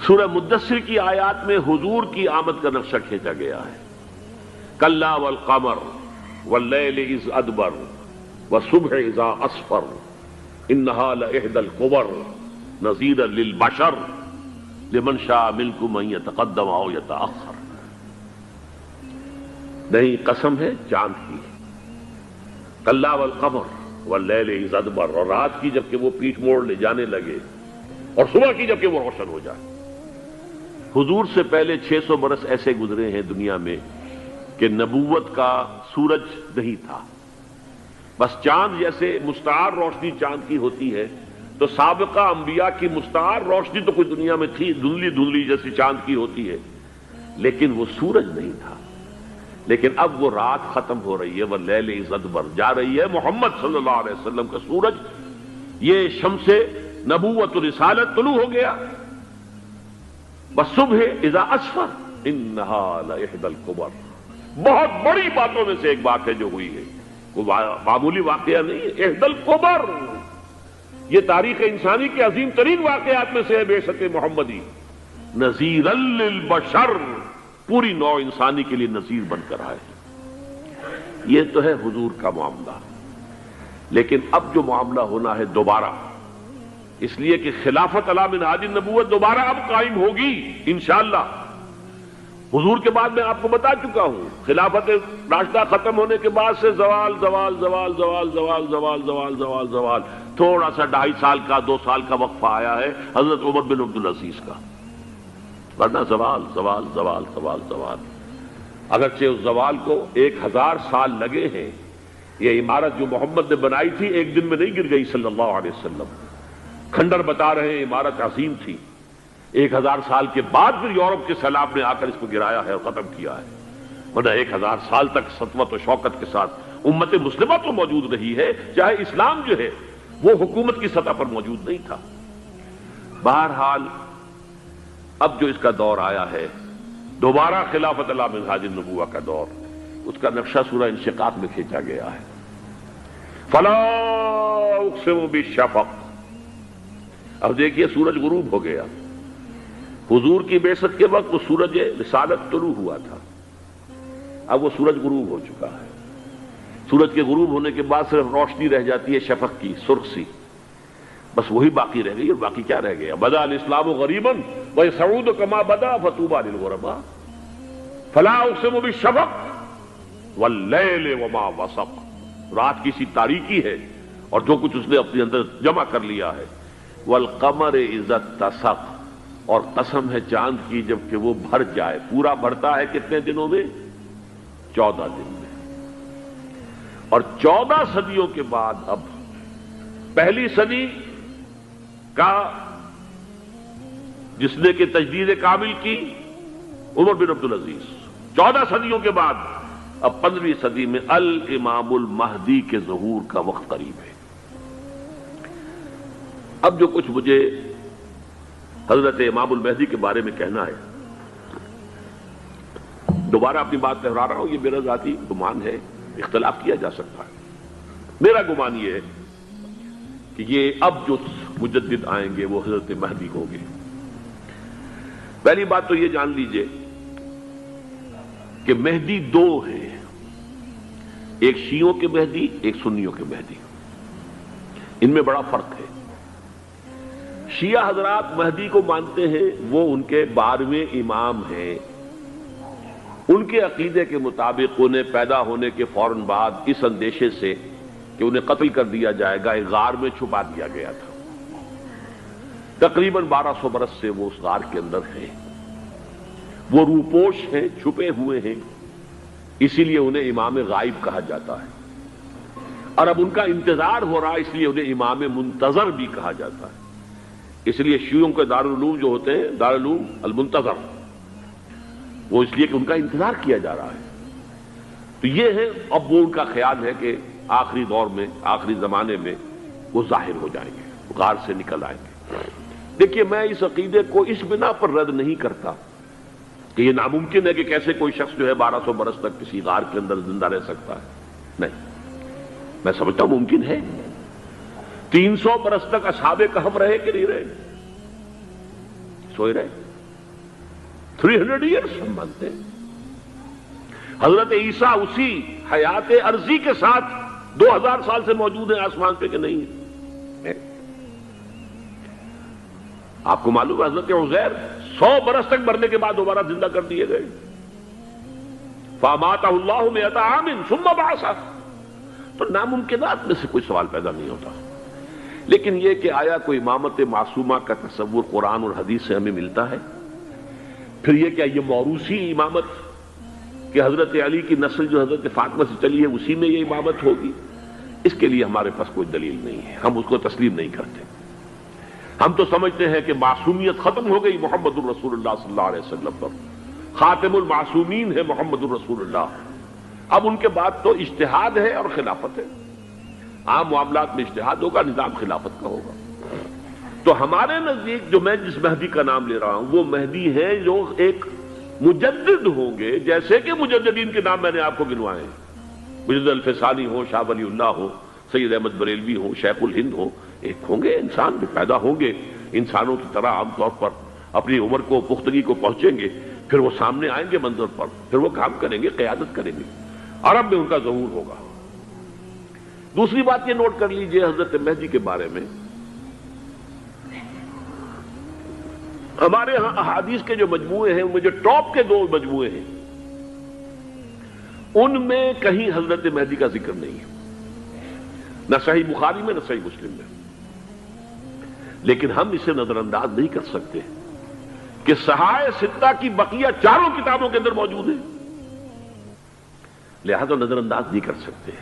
سورہ مدثر کی آیات میں حضور کی آمد کا نقشہ کھینچا گیا ہے. کلا والقمر واللیل اذ ادبر والصبح اذا اسفر انہا لإحدى الکبر نذیرا للبشر لمن شاء منکم ان یتقدم او یتأخر. نہیں، قسم ہے چاند کی. کلا والقمر واللیل اذ ادبر، اور رات کی جبکہ وہ پیٹھ موڑ لے جانے لگے، اور صبح کی جبکہ وہ روشن ہو جائے. حضور سے پہلے 600 برس ایسے گزرے ہیں دنیا میں کہ نبوت کا سورج نہیں تھا. بس چاند جیسے مستعار روشنی چاند کی ہوتی ہے، تو سابقہ انبیاء کی مستعار روشنی تو کوئی دنیا میں تھی، دھندلی دھندلی جیسی چاند کی ہوتی ہے، لیکن وہ سورج نہیں تھا. لیکن اب وہ رات ختم ہو رہی ہے، وہ لیل اذ ادبر جا رہی ہے. محمد صلی اللہ علیہ وسلم کا سورج، یہ شمس نبوت و رسالت طلوع ہو گیا. والصبح اذا اسفر انہا لإحدى الکبر. بہت بڑی باتوں میں سے ایک بات ہے جو ہوئی ہے، وہ معمولی واقعہ نہیں ہے. احدى الکبر، یہ تاریخ انسانی کے عظیم ترین واقعات میں سے ہے. بے شک محمدی نذیرا للبشر، پوری نوع انسانی کے لیے نذیر بن کر آئے. یہ تو ہے حضور کا معاملہ. لیکن اب جو معاملہ ہونا ہے دوبارہ، اس لیے کہ خلافت علی منہاج النبوت دوبارہ اب قائم ہوگی انشاءاللہ. حضور کے بعد میں آپ کو بتا چکا ہوں، خلافت راشدہ ختم ہونے کے بعد سے زوال زوال زوال زوال زوال زوال زوال زوال زوال، تھوڑا سا 2.5 سال کا 2 سال کا وقفہ آیا ہے حضرت عمر بن عبدالعزیز کا، ورنہ زوال زوال زوال زوال زوال. اگرچہ اس زوال کو 1000 سال لگے ہیں. یہ عمارت جو محمد نے بنائی تھی ایک دن میں نہیں گر گئی صلی اللہ علیہ وسلم. کھنڈر بتا رہے ہیں عمارت عظیم تھی. 1000 سال کے بعد پھر یورپ کے سیلاب نے آ کر اس کو گرایا ہے اور ختم کیا ہے. ورنہ 1000 سال تک سطوت و شوکت کے ساتھ امت مسلمہ تو موجود رہی ہے، چاہے اسلام جو ہے وہ حکومت کی سطح پر موجود نہیں تھا. بہرحال اب جو اس کا دور آیا ہے دوبارہ خلافت علی منہاج النبوہ کا دور، اس کا نقشہ سورہ انشقاق میں کھینچا گیا ہے. فلا اقسم بالشفق. اب دیکھیے سورج غروب ہو گیا. حضور کی بعثت کے وقت وہ سورج رسالت طلوع ہوا تھا، اب وہ سورج غروب ہو چکا ہے. سورج کے غروب ہونے کے بعد صرف روشنی رہ جاتی ہے شفق کی، سرخ سی، بس وہی باقی رہ گئی. اور باقی کیا رہ گیا؟ بدا الاسلام غریبا ویسعود کما بدا فطوبی للغرباء. فلا اقسم بالشفق واللیل وما وسق. رات کی سی تاریکی ہے اور جو کچھ اس نے اپنے اندر جمع کر لیا ہے. والقمر اذا اتسق، اور قسم ہے چاند کی جب کہ وہ بھر جائے. پورا بھرتا ہے کتنے دنوں میں؟ 14 دن میں. اور 14 صدیوں کے بعد اب پہلی صدی کا جس نے کہ تجدید کامل کی عمر بن عبدالعزیز، 14 صدیوں کے بعد اب 15ویں صدی میں الامام المہدی کے ظہور کا وقت قریب ہے. اب جو کچھ مجھے حضرت امام المہدی کے بارے میں کہنا ہے، دوبارہ اپنی بات دہرا رہا ہوں، یہ میرا ذاتی گمان ہے، اختلاف کیا جا سکتا ہے. میرا گمان یہ ہے کہ یہ اب جو مجدد آئیں گے وہ حضرت مہدی ہوں گے. پہلی بات تو یہ جان لیجئے کہ مہدی 2 ہیں، ایک شیعوں کے مہدی، ایک سنیوں کے مہدی. ان میں بڑا فرق ہے. شیعہ حضرات مہدی کو مانتے ہیں، وہ ان کے 12ویں امام ہیں. ان کے عقیدے کے مطابق انہیں پیدا ہونے کے فوراً بعد اس اندیشے سے کہ انہیں قتل کر دیا جائے گا ایک غار میں چھپا دیا گیا تھا. تقریباً 1200 برس سے وہ اس غار کے اندر ہیں. وہ روپوش ہیں، چھپے ہوئے ہیں، اسی لیے انہیں امام غائب کہا جاتا ہے. اور اب ان کا انتظار ہو رہا ہے، اس لیے انہیں امام منتظر بھی کہا جاتا ہے. اس لیے شیعوں کے دارالعلوم جو ہوتے ہیں دارالعلوم المنتظر، وہ اس لیے کہ ان کا انتظار کیا جا رہا ہے. تو یہ ہے اب وہ ان کا خیال ہے کہ آخری دور میں، آخری زمانے میں وہ ظاہر ہو جائیں گے، غار سے نکل آئیں گے. دیکھیے میں اس عقیدے کو اس بنا پر رد نہیں کرتا کہ یہ ناممکن ہے کہ کیسے کوئی شخص جو ہے 1200 برس تک کسی غار کے اندر زندہ رہ سکتا ہے. نہیں، میں سمجھتا ہوں ممکن ہے. 300 برس تک اصحاب کہف رہے کہ نہیں رہے؟ سوئے رہے. 300 ایئرس ہم مانتے ہیں۔ حضرت عیسیٰ اسی حیات عرضی کے ساتھ 2000 سال سے موجود ہیں آسمان پہ کہ نہیں ہے؟ آپ کو معلوم ہے حضرت عزیر 100 برس تک مرنے کے بعد دوبارہ زندہ کر دیے گئے۔ فَأَمَاتَهُ اللَّهُ مِئَةَ عَامٍ ثُمَّ بَعَثَهُ۔ تو ناممکنات میں سے کوئی سوال پیدا نہیں ہوتا، لیکن یہ کہ آیا کوئی امامت معصومہ کا تصور قرآن اور حدیث سے ہمیں ملتا ہے؟ پھر یہ کیا یہ موروثی امامت کہ حضرت علی کی نسل جو حضرت فاطمہ سے چلی ہے اسی میں یہ امامت ہوگی؟ اس کے لیے ہمارے پاس کوئی دلیل نہیں ہے، ہم اس کو تسلیم نہیں کرتے۔ ہم تو سمجھتے ہیں کہ معصومیت ختم ہو گئی محمد الرسول اللہ صلی اللہ علیہ وسلم پر، خاتم المعصومین ہے محمد الرسول اللہ۔ اب ان کے بعد تو اجتہاد ہے اور خلافت ہے، عام معاملات میں اجتہاد ہوگا، نظام خلافت کا ہوگا۔ تو ہمارے نزدیک جو میں جس مہدی کا نام لے رہا ہوں وہ مہدی ہے جو ایک مجدد ہوں گے، جیسے کہ مجددین کے نام میں نے آپ کو گنوائے ہیں، مجدد الفسانی ہو، شاہ ولی اللہ ہو، سید احمد بریلوی ہو، شیخ الہند ہو، ایک ہوں گے انسان جو پیدا ہوں گے انسانوں کی طرح عام طور پر اپنی عمر کو پختگی کو پہنچیں گے، پھر وہ سامنے آئیں گے منظر پر، پھر وہ کام کریں گے، قیادت کریں گے، عرب میں ان کا ظہور ہوگا۔ دوسری بات یہ نوٹ کر لیجئے حضرت مہدی کے بارے میں، ہمارے ہاں احادیث کے جو مجموعے ہیں ان میں جو ٹاپ کے 2 مجموعے ہیں ان میں کہیں حضرت مہدی کا ذکر نہیں ہے، نہ صحیح بخاری میں نہ صحیح مسلم میں، لیکن ہم اسے نظر انداز نہیں کر سکتے کہ صحائح ستہ کی بقیہ 4 کتابوں کے اندر موجود ہے، لہذا نظر انداز نہیں کر سکتے،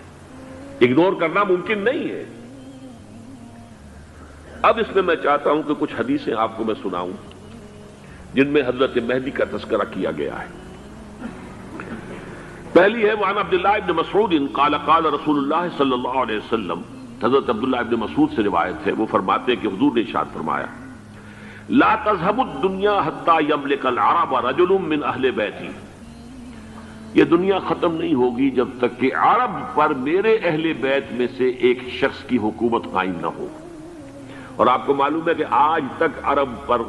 اگنور کرنا ممکن نہیں ہے۔ اب اس میں میں چاہتا ہوں کہ کچھ حدیثیں آپ کو میں سناؤں جن میں حضرت مہدی کا تذکرہ کیا گیا ہے۔ پہلی ہے وعن عبداللہ ابن مسعود قال قال رسول اللہ صلی اللہ علیہ وسلم، حضرت عبداللہ ابن مسعود سے روایت ہے، وہ فرماتے ہیں کہ حضور نے ارشاد فرمایا لا تذهب الدنيا حتى يملك العرب رجل من اہل بیتی، یہ دنیا ختم نہیں ہوگی جب تک کہ عرب پر میرے اہل بیت میں سے ایک شخص کی حکومت قائم نہ ہو۔ اور آپ کو معلوم ہے کہ آج تک عرب پر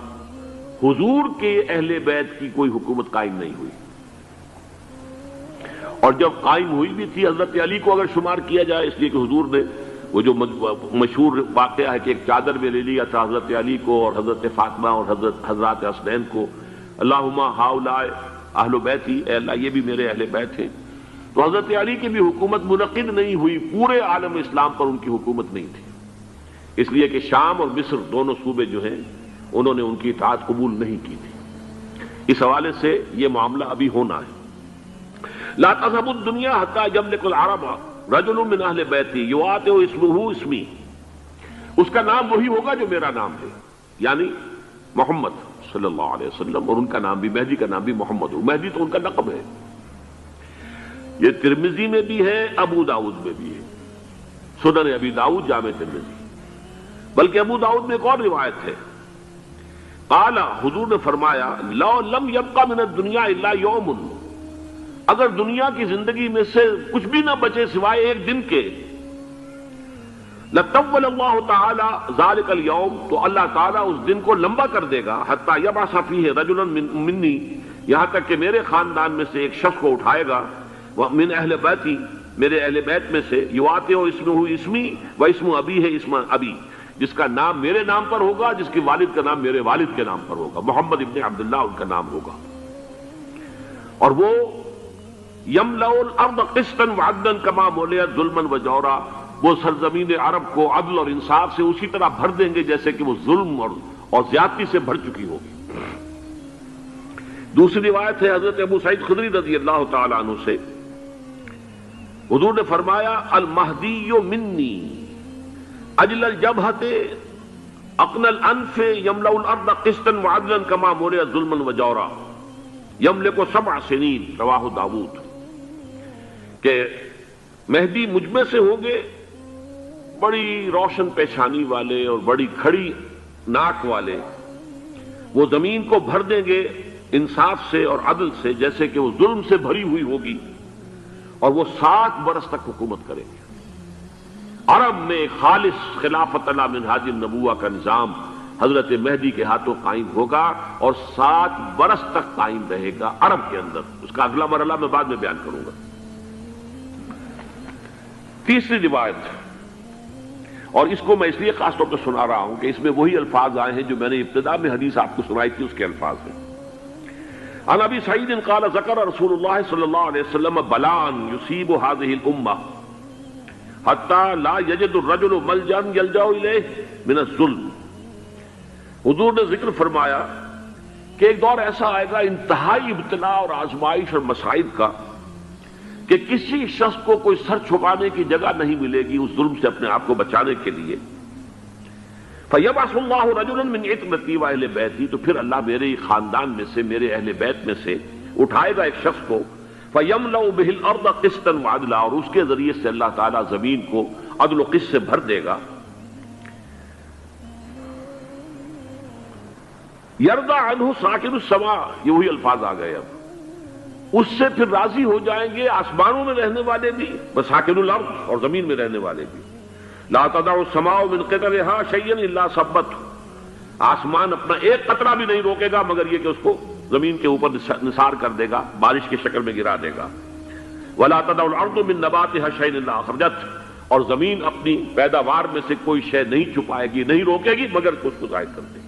حضور کے اہل بیت کی کوئی حکومت قائم نہیں ہوئی، اور جب قائم ہوئی بھی تھی حضرت علی کو اگر شمار کیا جائے، اس لیے کہ حضور نے وہ جو مشہور واقعہ ہے کہ ایک چادر میں لے لیا تھا حضرت علی کو اور حضرت فاطمہ اور حضرات حسنین کو، اللہم ہؤلاء اہل بیتی، اے اللہ یہ بھی میرے اہل بیت ہیں، تو حضرت علی کی بھی حکومت منعقد نہیں ہوئی، پورے عالم اسلام پر ان کی حکومت نہیں تھی، اس لیے کہ شام اور مصر دونوں صوبے جو ہیں انہوں نے ان کی اطاعت قبول نہیں کی تھی۔ اس حوالے سے یہ معاملہ ابھی ہونا ہے۔ لا تذهب الدنيا حتى يملك العرب رجل من اہل بیتی یواطئ اسمہ اسمی، اس کا نام وہی ہوگا جو میرا نام ہے، یعنی محمد صلی اللہ علیہ وسلم، اور ان کا نام بھی مہدی کا نام بھی محمد ہو، مہدی تو ان کا لقب ہے۔ یہ ترمذی میں بھی ہے، ابو داؤد میں بھی ہے، سنن ابی داؤد، جامع ترمذی، بلکہ ابو داؤد میں ایک اور روایت ہے، قال حضور نے فرمایا لو لم يبقى من الدنيا الا يوم، اگر دنیا کی زندگی میں سے کچھ بھی نہ بچے سوائے ایک دن کے، لطول اللہ تعالی ذلك اليوم، تو اللہ تعالیٰ اس دن کو لمبا کر دے گا، حتی یبعث فیہ رجلا منی، یہاں تک کہ میرے خاندان میں سے ایک شخص کو اٹھائے گا، من اہل بیتی، میرے اہل بیت میں سے، یواطئ اسمہ اسمی و اسم ابی ہے اسم ابی، جس کا نام میرے نام پر ہوگا، جس کی والد کا نام میرے والد کے نام پر ہوگا، محمد ابن عبداللہ ان کا نام ہوگا، اور وہ یملأ الارض قسطا وعدلا کما ملئت ظلما وجورا، وہ سرزمین عرب کو عدل اور انصاف سے اسی طرح بھر دیں گے جیسے کہ وہ ظلم اور زیادتی سے بھر چکی ہوگی۔ دوسری روایت ہے حضرت ابو سعید خدری رضی اللہ تعالی عنہ سے، حضور نے فرمایا المہدی منی اجل الجبہۃ اقن الانف یملأ الارض قسطا وعدلا کما ملئت ظلما وجورا یملک 7 سنین، رواہ داؤد، کہ مہدی مجھ میں سے ہوں گے بڑی روشن پیشانی والے اور بڑی کھڑی ناک والے، وہ زمین کو بھر دیں گے انصاف سے اور عدل سے جیسے کہ وہ ظلم سے بھری ہوئی ہوگی، اور وہ 7 برس تک حکومت کریں گے۔ عرب میں خالص خلافت علی منہاج النبوہ کا نظام حضرت مہدی کے ہاتھوں قائم ہوگا اور 7 برس تک قائم رہے گا عرب کے اندر. اس کا اگلا مرحلہ میں بعد میں بیان کروں گا. تیسری روایت، اور اس کو میں اس لیے خاص طور پہ سنا رہا ہوں کہ اس میں وہی الفاظ آئے ہیں جو میں نے ابتدا میں حدیث آپ کو سنائی تھی، اس کے الفاظ ہیں. عن ابی سعید قال ذکر رسول اللہ صلی اللہ علیہ وسلم بلاء یصیب هذه الامہ حتی لا یجد الرجل ملجا یلجا الیہ من الظلم. حضور نے ذکر فرمایا کہ ایک دور ایسا آئے گا انتہائی ابتلا اور آزمائش اور مصائب کا کہ کسی شخص کو کوئی سر چھپانے کی جگہ نہیں ملے گی اس ظلم سے اپنے آپ کو بچانے کے لیے. فَيَبْعَثُ اللَّهُ رَجُلًا مِّنْ عِتْرَتِي وَأَهْلِ بَيْتِي، تو پھر اللہ میرے خاندان میں سے، میرے اہل بیت میں سے اٹھائے گا ایک شخص کو. فَيَمْلَأُ بِهِ الْأَرْضَ قِسْطًا وَعَدْلًا، اور اس کے ذریعے سے اللہ تعالیٰ زمین کو عدل و قسط سے بھر دے گا. يَرْضَى عَنْهُ سَاكِنُ السَّمَاءِ، یہ وہی الفاظ آ گئے. اب اس سے پھر راضی ہو جائیں گے آسمانوں میں رہنے والے بھی، وَسَاكِنُ الْأَرْضِ، اور زمین میں رہنے والے بھی. لا تدع السماء من قطرها شيئا الا ثبته، آسمان اپنا ایک قطرہ بھی نہیں روکے گا مگر یہ کہ اس کو زمین کے اوپر نثار کر دے گا، بارش کی شکل میں گرا دے گا. ولا تدع الارض من نباتها شيئا الا اخرجته، اور زمین اپنی پیداوار میں سے کوئی شے نہیں چھپائے گی، نہیں روکے گی مگر اس کو ظاہر کر دے گی.